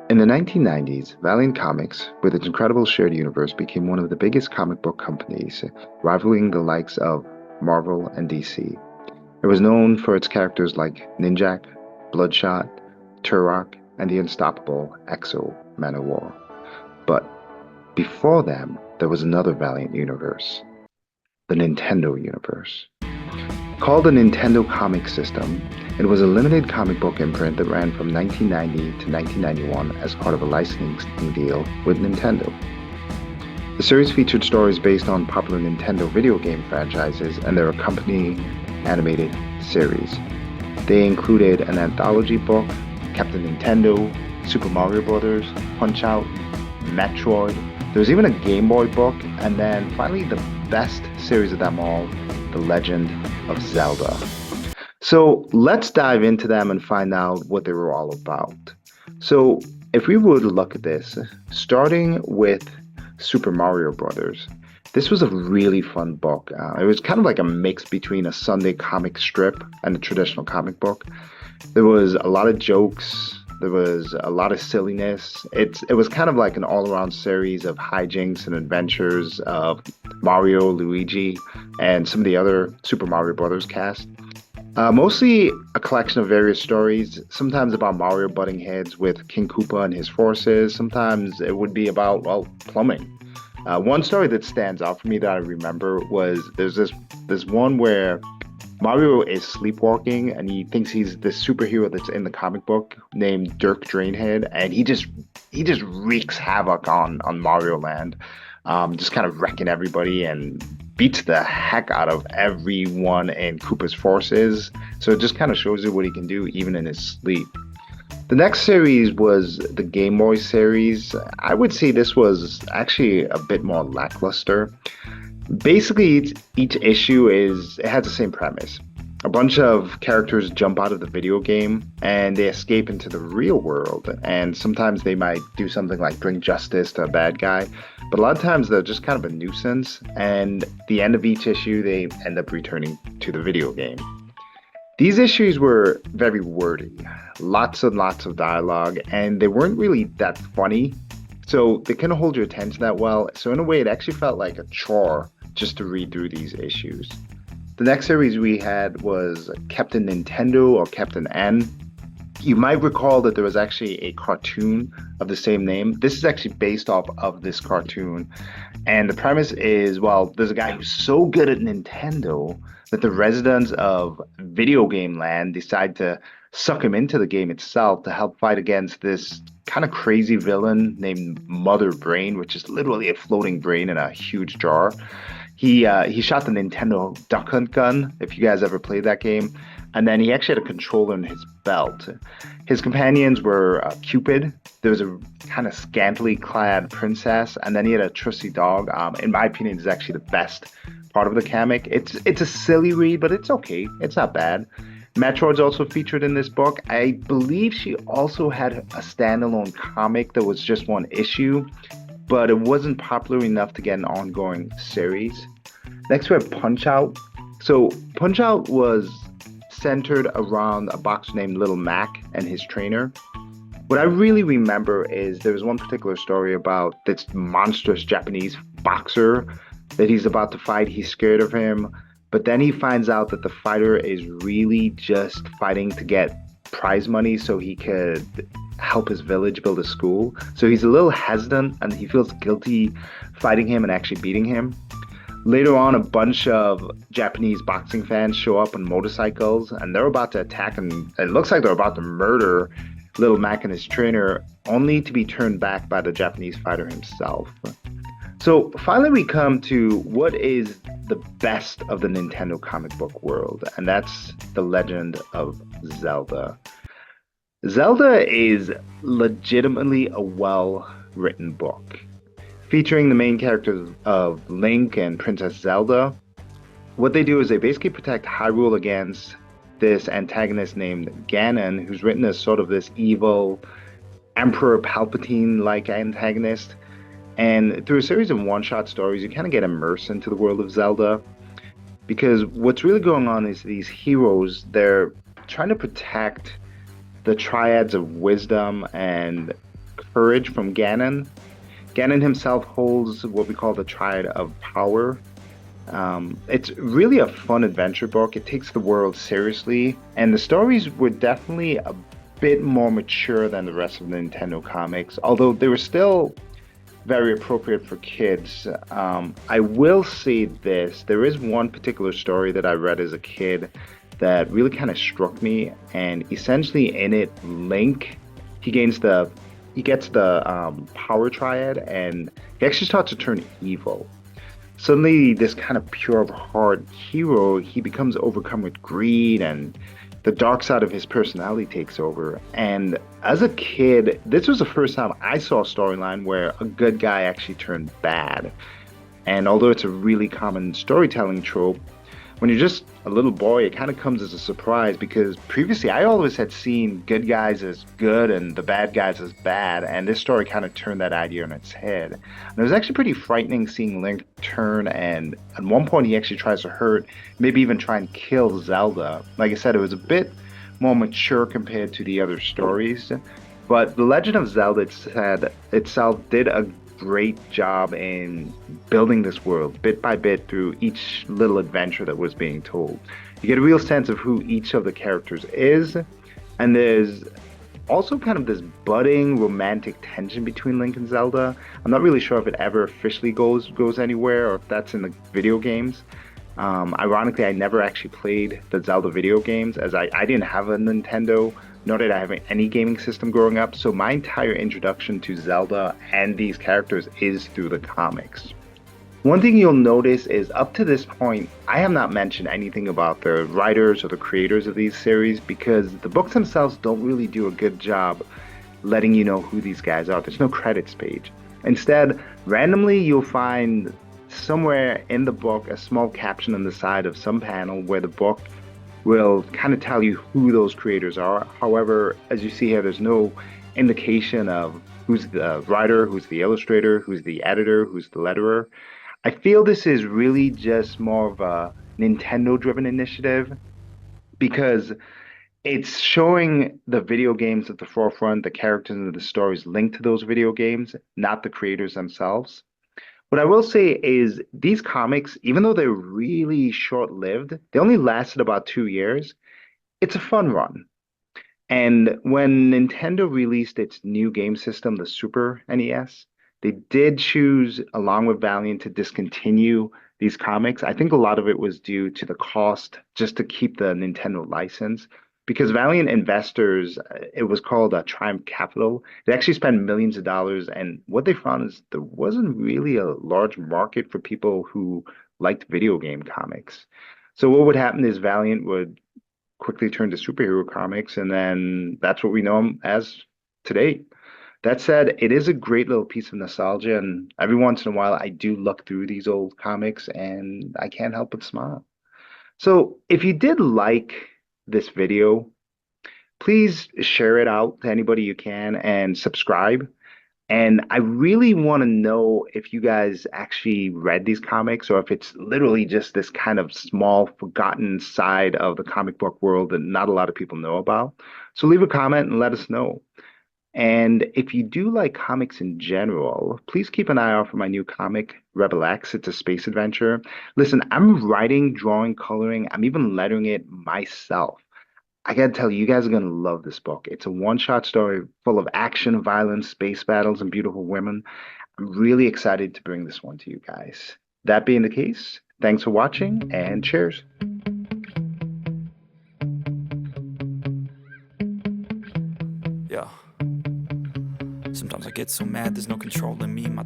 In the 1990s, Valiant Comics, with its incredible shared universe, became one of the biggest comic book companies, rivaling the likes of Marvel and DC. It was known for its characters like Ninjak, Bloodshot, Turok, and the unstoppable Exo Man-O-War. But before them, there was another Valiant universe, the Nintendo universe. Called the Nintendo Comic System, it was a limited comic book imprint that ran from 1990 to 1991 as part of a licensing deal with Nintendo. The series featured stories based on popular Nintendo video game franchises and their accompanying animated series. They included an anthology book, Captain Nintendo, Super Mario Bros., Punch-Out!, Metroid. There was even a Game Boy book, and then finally the best series of them all, The Legend of Zelda. So let's dive into them and find out what they were all about. So if we would look at this, starting with Super Mario Brothers, this was a really fun book. It was kind of like a mix between a Sunday comic strip and a traditional comic book. There was a lot of jokes. There was a lot of silliness. It was kind of like an all-around series of hijinks and adventures of Mario, Luigi, and some of the other Super Mario Brothers cast. Mostly a collection of various stories, sometimes about Mario butting heads with King Koopa and his forces. Sometimes it would be about, well, plumbing. One story that stands out for me that I remember was there's one where Mario is sleepwalking and he thinks he's this superhero that's in the comic book named Dirk Drainhead, and he just wreaks havoc on Mario Land, just kind of wrecking everybody and beats the heck out of everyone in Koopa's forces. So it just kind of shows you what he can do even in his sleep. The next series was the Game Boy series. I would say this was actually a bit more lackluster. Basically, each issue it has the same premise. A bunch of characters jump out of the video game and they escape into the real world. And sometimes they might do something like bring justice to a bad guy, but a lot of times they're just kind of a nuisance. And at the end of each issue, they end up returning to the video game. These issues were very wordy, lots and lots of dialogue, and they weren't really that funny. So they couldn't hold your attention that well. So in a way, it actually felt like a chore just to read through these issues. The next series we had was Captain Nintendo or Captain N. You might recall that there was actually a cartoon of the same name. This is actually based off of this cartoon. And the premise is, well, there's a guy who's so good at Nintendo that the residents of Video Game Land decide to suck him into the game itself to help fight against this kind of crazy villain named Mother Brain, which is literally a floating brain in a huge jar. He shot the Nintendo Duck Hunt gun, if you guys ever played that game, and then he actually had a controller in his belt. His companions were Cupid. There was a kind of scantily clad princess, and then he had a trusty dog. In my opinion, is actually the best part of the comic. It's a silly read, but it's okay. It's not bad. Metroid's also featured in this book. I believe she also had a standalone comic that was just one issue, but it wasn't popular enough to get an ongoing series. Next, we have Punch Out. So, Punch Out was centered around a boxer named Little Mac and his trainer. What I really remember is there was one particular story about this monstrous Japanese boxer that he's about to fight. He's scared of him, but then he finds out that the fighter is really just fighting to get prize money so he could help his village build a school. So he's a little hesitant and he feels guilty fighting him and actually beating him. Later on, a bunch of Japanese boxing fans show up on motorcycles and they're about to attack, and it looks like they're about to murder Little Mac and his trainer, only to be turned back by the Japanese fighter himself. So finally, we come to what is the best of the Nintendo comic book world, and that's The Legend of Zelda. Zelda is legitimately a well-written book. Featuring the main characters of Link and Princess Zelda, what they do is they basically protect Hyrule against this antagonist named Ganon, who's written as sort of this evil Emperor Palpatine-like antagonist. And through a series of one-shot stories, you kind of get immersed into the world of Zelda. Because what's really going on is these heroes, they're trying to protect the triads of wisdom and courage from Ganon. Ganon himself holds what we call the Triad of Power. It's really a fun adventure book. It takes the world seriously, and the stories were definitely a bit more mature than the rest of the Nintendo comics, although they were still very appropriate for kids. I will say this, there is one particular story that I read as a kid that really kind of struck me, and essentially in it, Link, he gains the he gets the power triad, and he actually starts to turn evil. Suddenly, this kind of pure of heart hero, he becomes overcome with greed, and the dark side of his personality takes over. And as a kid, this was the first time I saw a storyline where a good guy actually turned bad. And although it's a really common storytelling trope, when you're just a little boy, it kind of comes as a surprise because previously I always had seen good guys as good and the bad guys as bad, and this story kind of turned that idea on its head. And it was actually pretty frightening seeing Link turn, and at one point he actually tries to hurt, maybe even try and kill Zelda. Like I said, it was a bit more mature compared to the other stories, but The Legend of Zelda itself did a great job in building this world bit by bit through each little adventure that was being told. You get a real sense of who each of the characters is, and there's also kind of this budding romantic tension between Link and Zelda. I'm not really sure if it ever officially goes anywhere or if that's in the video games. Ironically, I never actually played the Zelda video games as I didn't have a Nintendo, nor did I have any gaming system growing up, so my entire introduction to Zelda and these characters is through the comics. One thing you'll notice is up to this point, I have not mentioned anything about the writers or the creators of these series because the books themselves don't really do a good job letting you know who these guys are. There's no credits page. Instead, randomly you'll find somewhere in the book a small caption on the side of some panel where the book will kind of tell you who those creators are. However, as you see here, there's no indication of who's the writer, who's the illustrator, who's the editor, who's the letterer. I feel this is really just more of a Nintendo-driven initiative because it's showing the video games at the forefront, the characters and the stories linked to those video games, not the creators themselves. What I will say is these comics, even though they're really short-lived, they only lasted about 2 years. It's a fun run. And when Nintendo released its new game system, the Super NES, they did choose, along with Valiant, to discontinue these comics. I think a lot of it was due to the cost just to keep the Nintendo license. Because Valiant investors, it was called Triumph Capital, they actually spent millions of dollars. And what they found is there wasn't really a large market for people who liked video game comics. So what would happen is Valiant would quickly turned to superhero comics, and then that's what we know them as today. That said, it is a great little piece of nostalgia, and every once in a while I do look through these old comics and I can't help but smile. So if you did like this video, please share it out to anybody you can and subscribe. And I really want to know if you guys actually read these comics or if it's literally just this kind of small, forgotten side of the comic book world that not a lot of people know about. So leave a comment and let us know. And if you do like comics in general, please keep an eye out for my new comic, Rebel X. It's a space adventure. Listen, I'm writing, drawing, coloring, I'm even lettering it myself. I gotta tell you, you guys are gonna love this book. It's a one-shot story full of action, violence, space battles, and beautiful women. I'm really excited to bring this one to you guys. That being the case, thanks for watching and cheers. Yeah. Sometimes I get so mad, there's no control in me. My